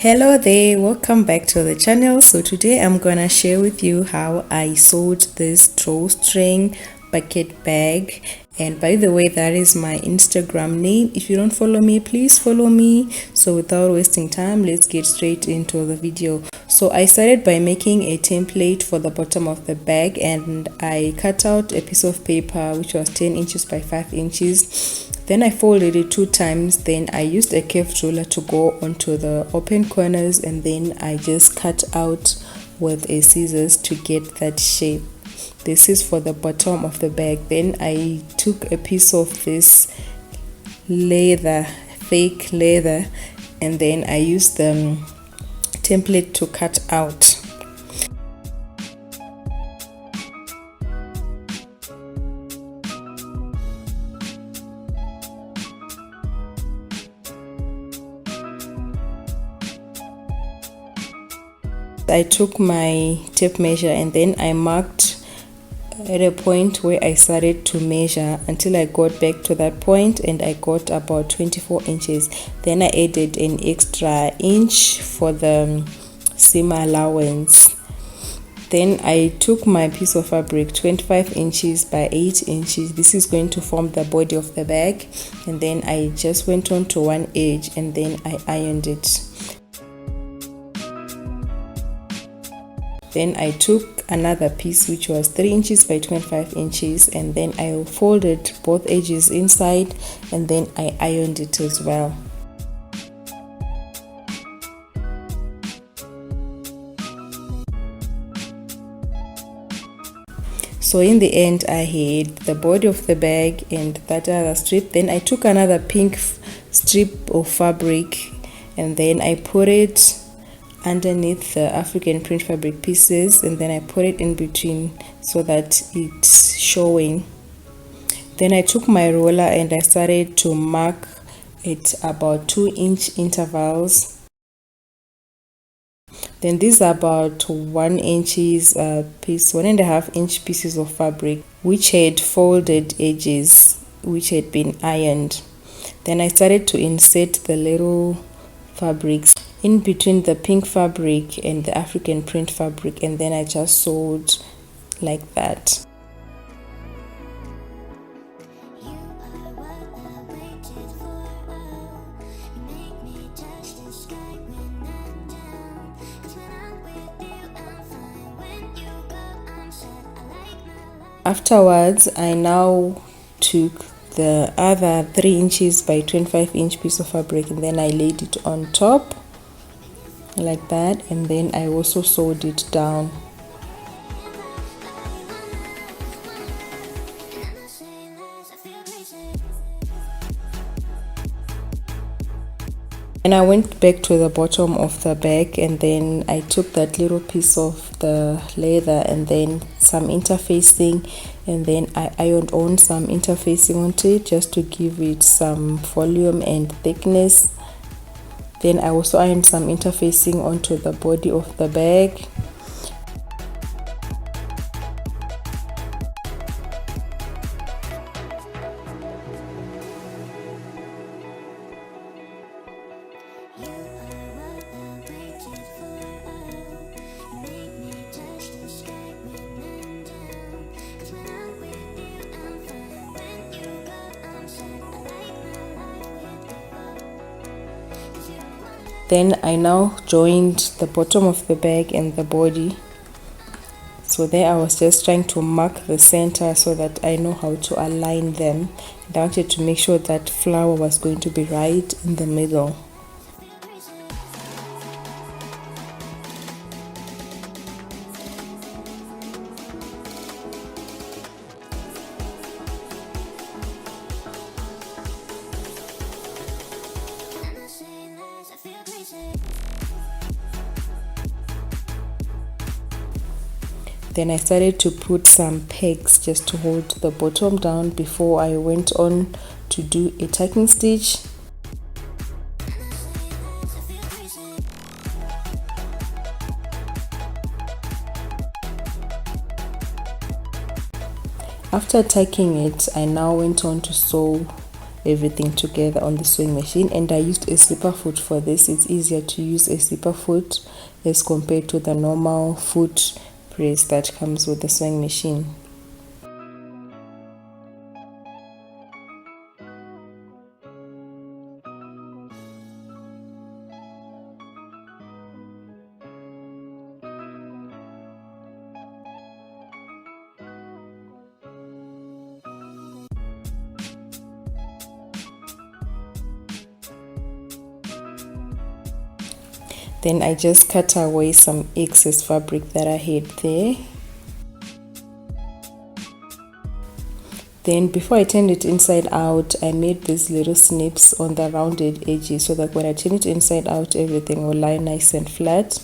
Hello there, welcome back to the channel. So today I'm gonna share with you how I sewed this drawstring bucket bag. And by the way, that is my Instagram name. If you don't follow me, please follow me. So without wasting time, let's get straight into the video. So I started by making a template for the bottom of the bag, and I cut out a piece of paper which was 10 inches by 5 inches. Then I folded it 2 times. Then I used a curved ruler to go onto the open corners, and then I just cut out with a scissors to get that shape. This is for the bottom of the bag. Then I took a piece of this leather, fake leather, and then I used the template to cut out. I took my tape measure and then I marked at a point where I started to measure until I got back to that point, and I got about 24 inches. Then I added an extra inch for the seam allowance. Then I took my piece of fabric 25 inches by 8 inches. This is going to form the body of the bag, and then I just went on to one edge and then I ironed it. Then I took another piece which was 3 inches by 25 inches, and then I folded both edges inside and then I ironed it as well. So in the end I had the body of the bag and that other strip. Then I took another pink strip of fabric and then I put it underneath the African print fabric pieces, and then I put it in between so that it's showing. Then I took my roller and I started to mark it about 2-inch intervals. Then these are about 1 inches piece, 1.5 inch pieces of fabric which had folded edges which had been ironed. Then I started to insert the little fabrics in between the pink fabric and the African print fabric, and then I just sewed like that. Afterwards, I now took the other 3 inches by 25 inch piece of fabric and then I laid it on top like that, and then I also sewed it down. And I went back to the bottom of the bag, and then I took that little piece of the leather and then some interfacing, and then I ironed on some interfacing onto it just to give it some volume and thickness. Then I also ironed some interfacing onto the body of the bag. Then I now joined the bottom of the bag and the body. So there I was just trying to mark the center so that I know how to align them. And I wanted to make sure that flower was going to be right in the middle. Then I started to put some pegs just to hold the bottom down before I went on to do a tacking stitch. After tacking it, I now went on to sew everything together on the sewing machine. And I used a zipper foot for this. It's easier to use a zipper foot as compared to the normal foot press that comes with the sewing machine. Then I just cut away some excess fabric that I had there. Then before I turned it inside out, I made these little snips on the rounded edges so that when I turn it inside out, everything will lie nice and flat.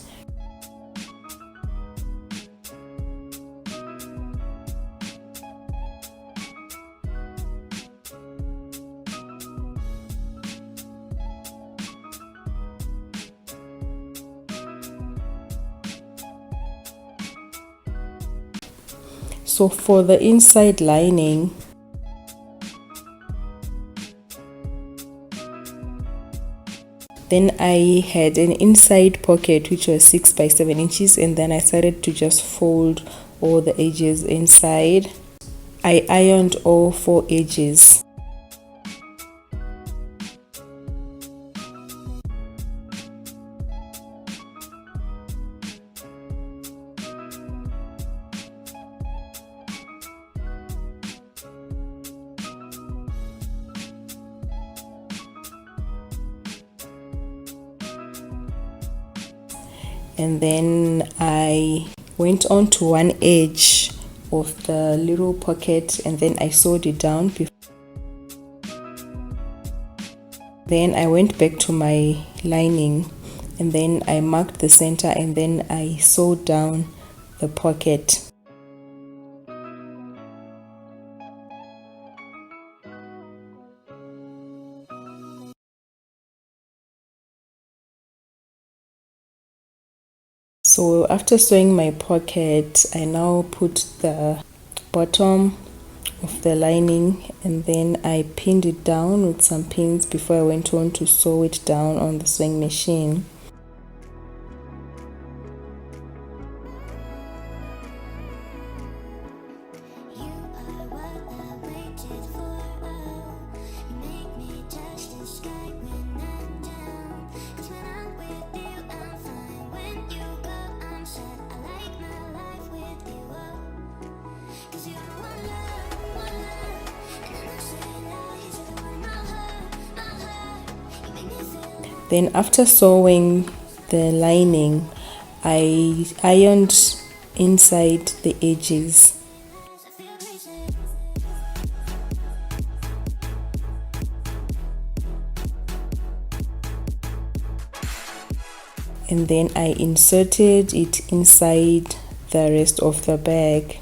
So for the inside lining, then I had an inside pocket which was 6 by 7 inches, and then I started to just fold all the edges inside. I ironed all 4 edges. And then I went on to one edge of the little pocket and then I sewed it down. Then I went back to my lining and then I marked the center and then I sewed down the pocket. So after sewing my pocket, I now put the bottom of the lining and then I pinned it down with some pins before I went on to sew it down on the sewing machine. Then after sewing the lining, I ironed inside the edges. And then I inserted it inside the rest of the bag.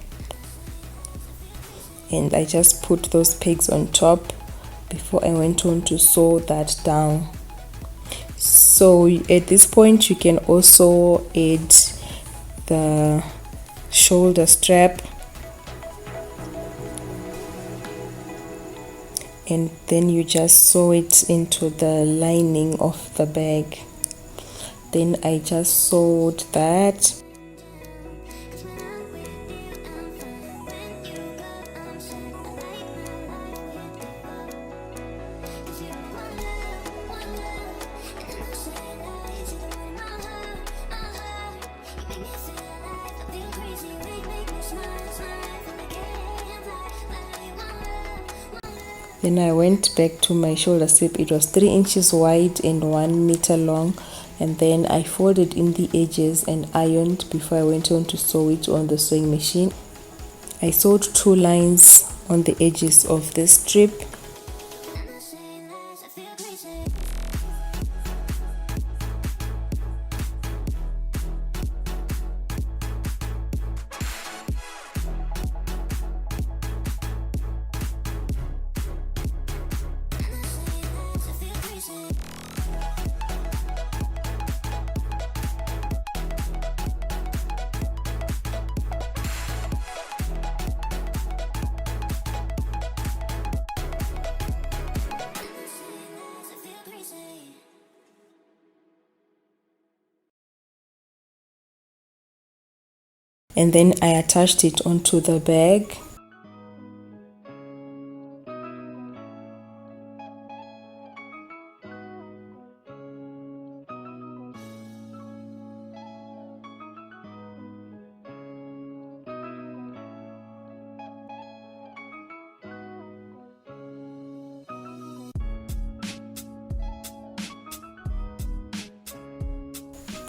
And I just put those pegs on top before I went on to sew that down. So at this point you can also add the shoulder strap, and then you just sew it into the lining of the bag. Then I just sewed that. Then I went back to my shoulder strip. It was 3 inches wide and 1 meter long, and then I folded in the edges and ironed before I went on to sew it on the sewing machine. I sewed 2 lines on the edges of this strip. and then I attached it onto the bag.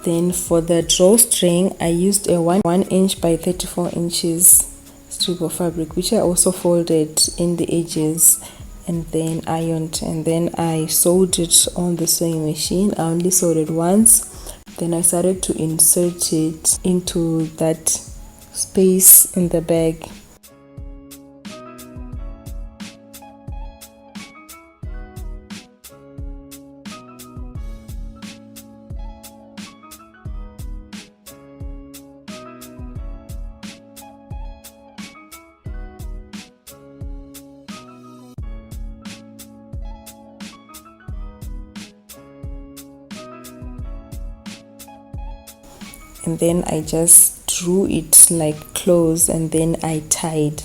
Then for the drawstring, I used a 1 inch by 34 inches strip of fabric, which I also folded in the edges and then ironed, and then I sewed it on the sewing machine. I only sewed it once, then I started to insert it into that space in the bag. And then I just drew it like close, and then I tied.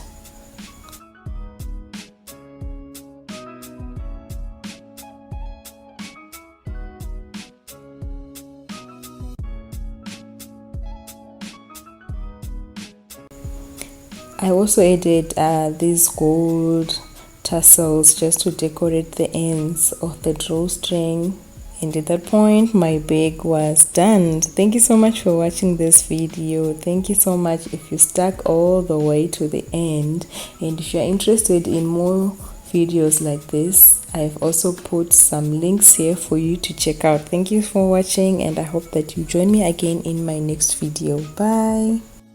I also added these gold tassels just to decorate the ends of the drawstring. And at that point, my bag was done. Thank you so much for watching this video. Thank you so much if you stuck all the way to the end. And if you're interested in more videos like this, I've also put some links here for you to check out. Thank you for watching, and I hope that you join me again in my next video. Bye.